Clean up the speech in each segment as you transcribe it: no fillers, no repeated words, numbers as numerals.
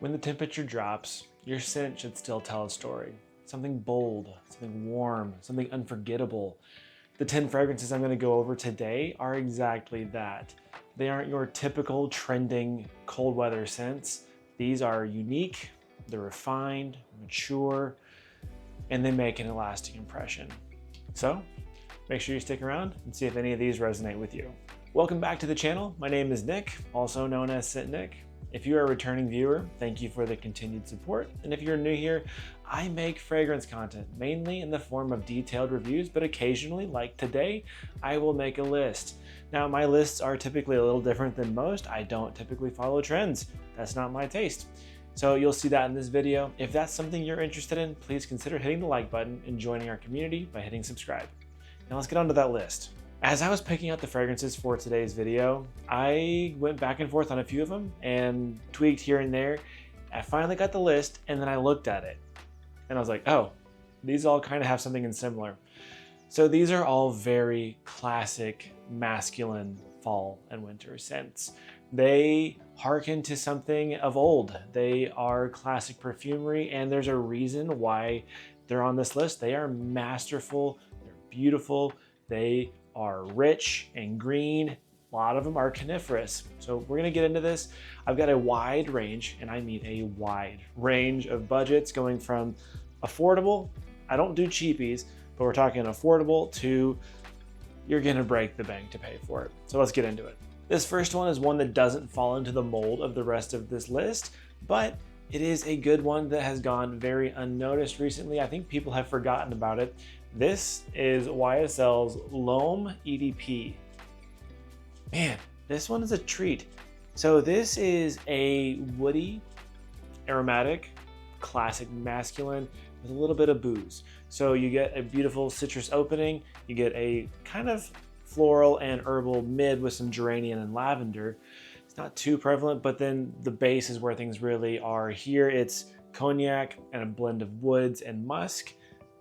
When the temperature drops, your scent should still tell a story. Something bold, something warm, something unforgettable. The 10 fragrances I'm going to go over today are exactly that. They aren't your typical trending cold weather scents. These are unique, they're refined, mature, and they make an lasting impression. So, make sure you stick around and see if any of these resonate with you. Welcome back to the channel. My name is Nick, also known as Scent Nick. If you are a returning viewer, thank you for the continued support. And if you're new here, I make fragrance content, mainly in the form of detailed reviews, but occasionally, like today, I will make a list. Now, my lists are typically a little different than most. I don't typically follow trends. That's not my taste. So you'll see that in this video. If that's something you're interested in, please consider hitting the like button and joining our community by hitting subscribe. Now let's get onto that list. As I was picking out the fragrances for today's video, I went back and forth on a few of them and tweaked here and there. I finally got the list and then I looked at it and I was like, oh, these all kind of have something in similar. So these are all very classic masculine fall and winter scents. They hearken to something of old. They are classic perfumery, and there's a reason why they're on this list. They are masterful, they're beautiful, they are rich and green. A lot of them are coniferous. So we're gonna get into this. I've got a wide range, and I mean a wide range of budgets going from affordable, I don't do cheapies, but we're talking affordable to you're gonna break the bank to pay for it. So let's get into it. This first one is one that doesn't fall into the mold of the rest of this list, but it is a good one that has gone very unnoticed recently. I think people have forgotten about it. This is YSL's L'Homme EDP. Man, this one is a treat. So this is a woody, aromatic, classic masculine with a little bit of booze. So you get a beautiful citrus opening, you get a kind of floral and herbal mid with some geranium and lavender. It's not too prevalent, but then the base is where things really are. Here it's cognac and a blend of woods and musk.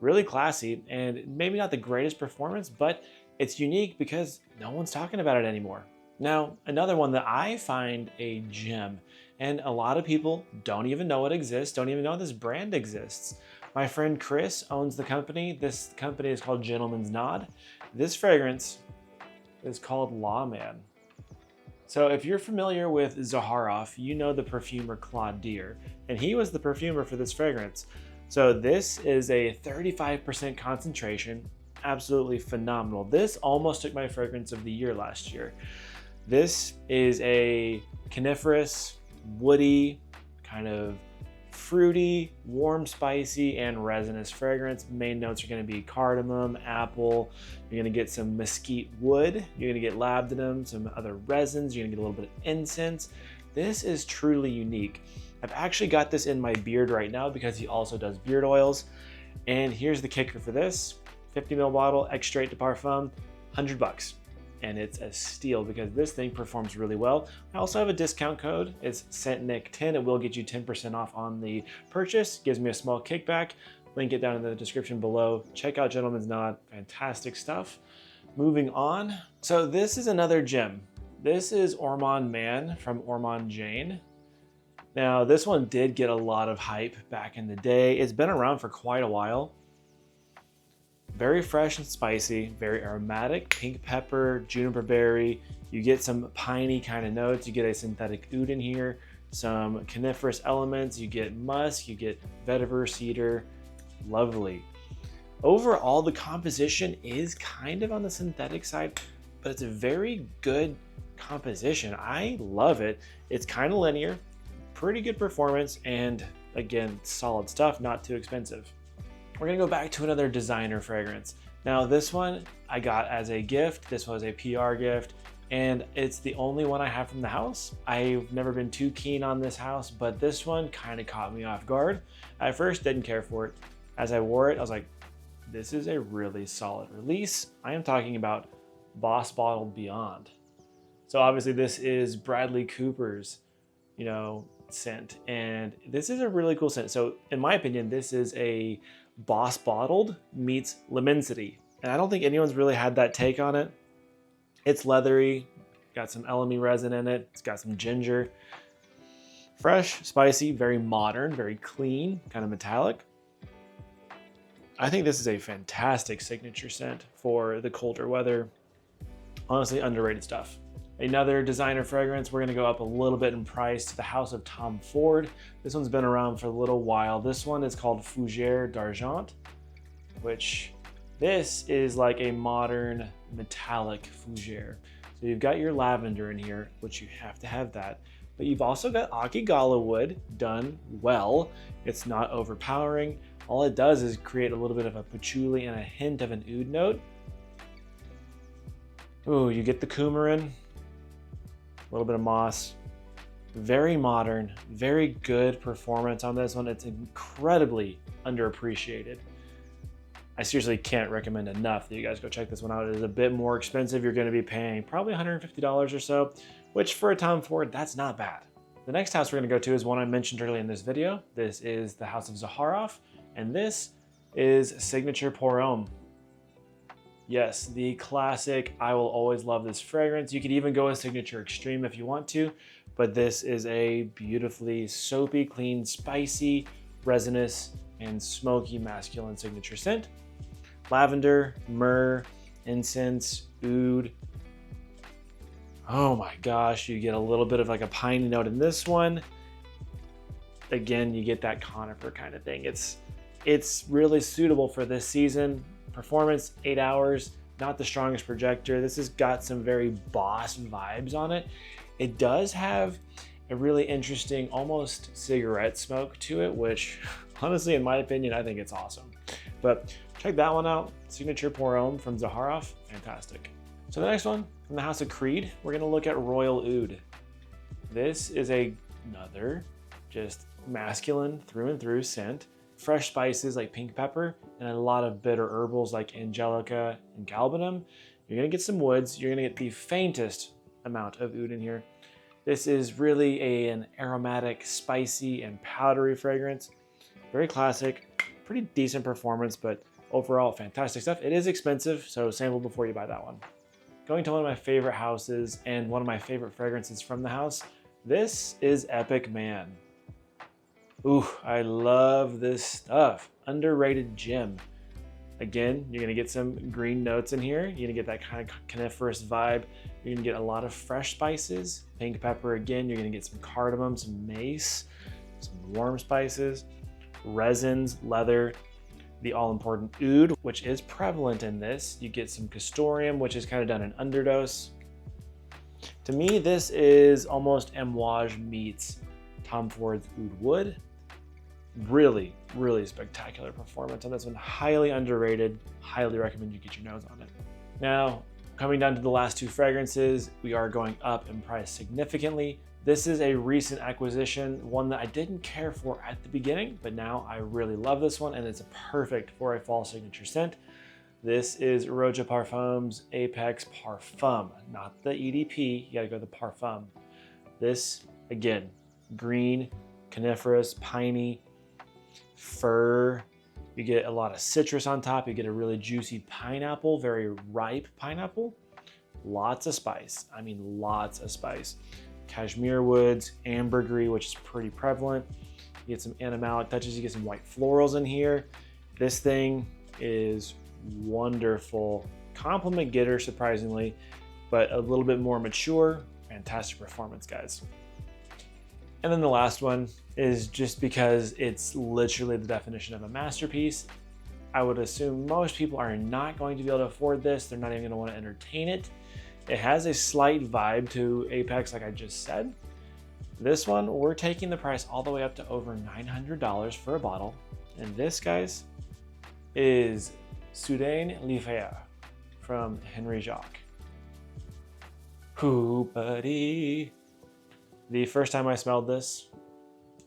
Really classy, and maybe not the greatest performance, but it's unique because no one's talking about it anymore. Now, another one that I find a gem, and a lot of people don't even know it exists, don't even know this brand exists. My friend Chris owns the company. This company is called Gentleman's Nod. This fragrance is called Lawman. So if you're familiar with Zaharoff, you know the perfumer Claude Deer, and he was the perfumer for this fragrance. So this is a 35% concentration, absolutely phenomenal. This almost took my fragrance of the year last year. This is a coniferous, woody, kind of fruity, warm, spicy, and resinous fragrance. Main notes are going to be cardamom, apple. You're going to get some mesquite wood. You're going to get labdanum, some other resins. You're going to get a little bit of incense. This is truly unique. I've actually got this in my beard right now because he also does beard oils. And here's the kicker for this: 50 ml bottle, extrait de parfum, 100 bucks. And it's a steal because this thing performs really well. I also have a discount code. It's ScentNick10. It will get you 10% off on the purchase. Gives me a small kickback. Link it down in the description below. Check out Gentleman's Nod. Fantastic stuff. Moving on. So this is another gem. This is Ormonde Man from Ormonde Jane. Now this one did get a lot of hype back in the day. It's been around for quite a while. Very fresh and spicy, very aromatic, pink pepper, juniper berry. You get some piney kind of notes. You get a synthetic oud in here, some coniferous elements. You get musk, you get vetiver, cedar. Lovely. Overall, the composition is kind of on the synthetic side, but it's a very good composition. I love it. It's kind of linear, pretty good performance, and again, solid stuff, not too expensive. We're gonna go back to another designer fragrance. Now this one I got as a gift. This was a PR gift, and it's the only one I have from the house. I've never been too keen on this house, but this one kind of caught me off guard. At first, didn't care for it. As I wore it, I was like, this is a really solid release. I am talking about Boss Bottled Beyond. So obviously this is Bradley Cooper's, scent, and this is a really cool scent. So in my opinion, this is a Boss Bottled meets Lemonsity, and I don't think anyone's really had that take on it. It's leathery, got some elemi resin in it, it's got some ginger. Fresh, spicy, very modern, very clean, kind of metallic. I think this is a fantastic signature scent for the colder weather. Honestly, underrated stuff. Another designer fragrance, we're gonna go up a little bit in price to the House of Tom Ford. This one's been around for a little while. This one is called Fougère d'Argent, which this is like a modern metallic fougère. So you've got your lavender in here, which you have to have that. But you've also got Akigala wood done well. It's not overpowering. All it does is create a little bit of a patchouli and a hint of an oud note. Ooh, you get the coumarin, a little bit of moss. Very modern, very good performance on this one. It's incredibly underappreciated. I seriously can't recommend enough that you guys go check this one out. It is a bit more expensive. You're gonna be paying probably $150 or so, which for a Tom Ford, that's not bad. The next house we're gonna go to is one I mentioned earlier in this video. This is the House of Zaharoff, and this is Signature Pour Homme. Yes, the classic, I will always love this fragrance. You could even go with Signature Extreme if you want to, but this is a beautifully soapy, clean, spicy, resinous, and smoky masculine signature scent. Lavender, myrrh, incense, oud. Oh my gosh, you get a little bit of like a piney note in this one. Again, you get that conifer kind of thing. It's really suitable for this season. Performance, 8 hours, not the strongest projector. This has got some very boss vibes on it. It does have a really interesting, almost cigarette smoke to it, which honestly, in my opinion, I think it's awesome. But check that one out. Signature Pour Homme from Zaharoff, fantastic. So the next one, from the House of Creed, we're gonna look at Royal Oud. This is another just masculine through and through scent. Fresh spices like pink pepper and a lot of bitter herbals like angelica and galbanum. You're gonna get some woods. You're gonna get the faintest amount of oud in here. This is really an aromatic, spicy, and powdery fragrance. Very classic, pretty decent performance, but overall fantastic stuff. It is expensive, so sample before you buy that one. Going to one of my favorite houses and one of my favorite fragrances from the house, this is Epic Man. Ooh, I love this stuff. Underrated gem. Again, you're gonna get some green notes in here. You're gonna get that kind of coniferous vibe. You're gonna get a lot of fresh spices. Pink pepper again. You're gonna get some cardamom, some mace, some warm spices, resins, leather, the all-important oud, which is prevalent in this. You get some castoreum, which is kind of done in underdose. To me, this is almost Amouage meets Tom Ford's Oud Wood. Really, really spectacular performance on this one. Highly underrated. Highly recommend you get your nose on it. Now, coming down to the last two fragrances, we are going up in price significantly. This is a recent acquisition, one that I didn't care for at the beginning, but now I really love this one, and it's perfect for a fall signature scent. This is Roja Parfums Apex Parfum, not the EDP. You gotta go to the Parfum. This, again, green, coniferous, piney, fir. You get a lot of citrus on top. You get a really juicy pineapple, very ripe pineapple. Lots of spice. I mean, lots of spice. Cashmere woods, ambergris, which is pretty prevalent. You get some animalic touches. You get some white florals in here. This thing is wonderful. Compliment getter, surprisingly, but a little bit more mature. Fantastic performance, guys. And then the last one is just because it's literally the definition of a masterpiece. I would assume most people are not going to be able to afford this. They're not even going to want to entertain it. It has a slight vibe to Apex, like I just said. This one, we're taking the price all the way up to over $900 for a bottle. And this, guys, is Soudain L'Hiver from Henry Jacques. Ooh, buddy. The first time I smelled this,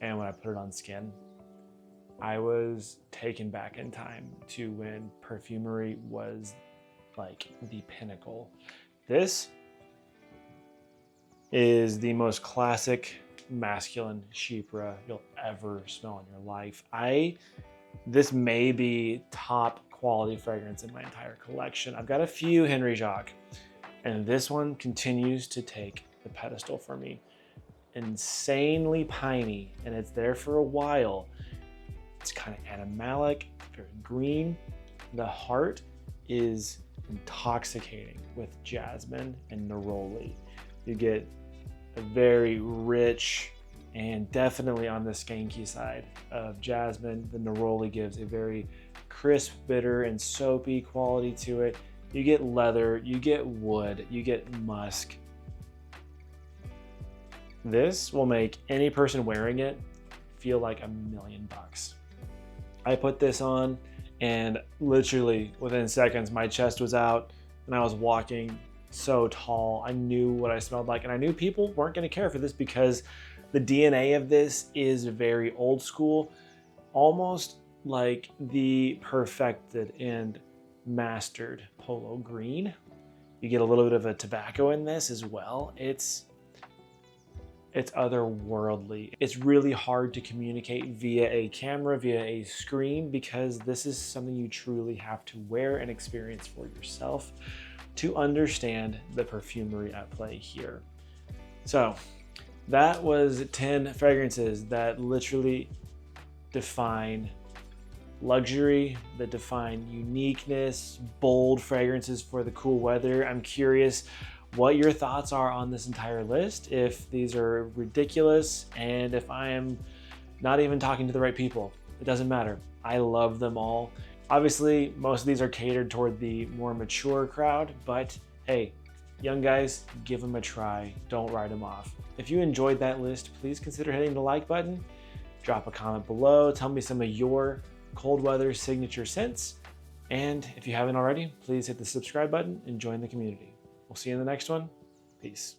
and when I put it on skin, I was taken back in time to when perfumery was like the pinnacle. This is the most classic masculine chypre you'll ever smell in your life. This may be top quality fragrance in my entire collection. I've got a few Henry Jacques, and this one continues to take the pedestal for me. insanely piney and it's there for a while. It's kind of animalic, very green. The heart is intoxicating with jasmine and neroli. You get a very rich and definitely on the skanky side of jasmine. The neroli gives a very crisp, bitter, and soapy quality to it. You get leather, you get wood, you get musk. This will make any person wearing it feel like $1,000,000. I put this on and literally within seconds, my chest was out and I was walking so tall. I knew what I smelled like, and I knew people weren't going to care for this because the DNA of this is very old school, almost like the perfected and mastered Polo Green. You get a little bit of a tobacco in this as well. It's otherworldly. It's really hard to communicate via a camera, via a screen, because this is something you truly have to wear and experience for yourself to understand the perfumery at play here. So that was 10 fragrances that literally define luxury, that define uniqueness, bold fragrances for the cool weather. I'm curious what your thoughts are on this entire list, if these are ridiculous, and if I am not even talking to the right people. It doesn't matter. I love them all. Obviously, most of these are catered toward the more mature crowd, but hey, young guys, give them a try. Don't write them off. If you enjoyed that list, please consider hitting the like button. Drop a comment below. Tell me some of your cold weather signature scents. And if you haven't already, please hit the subscribe button and join the community. We'll see you in the next one. Peace.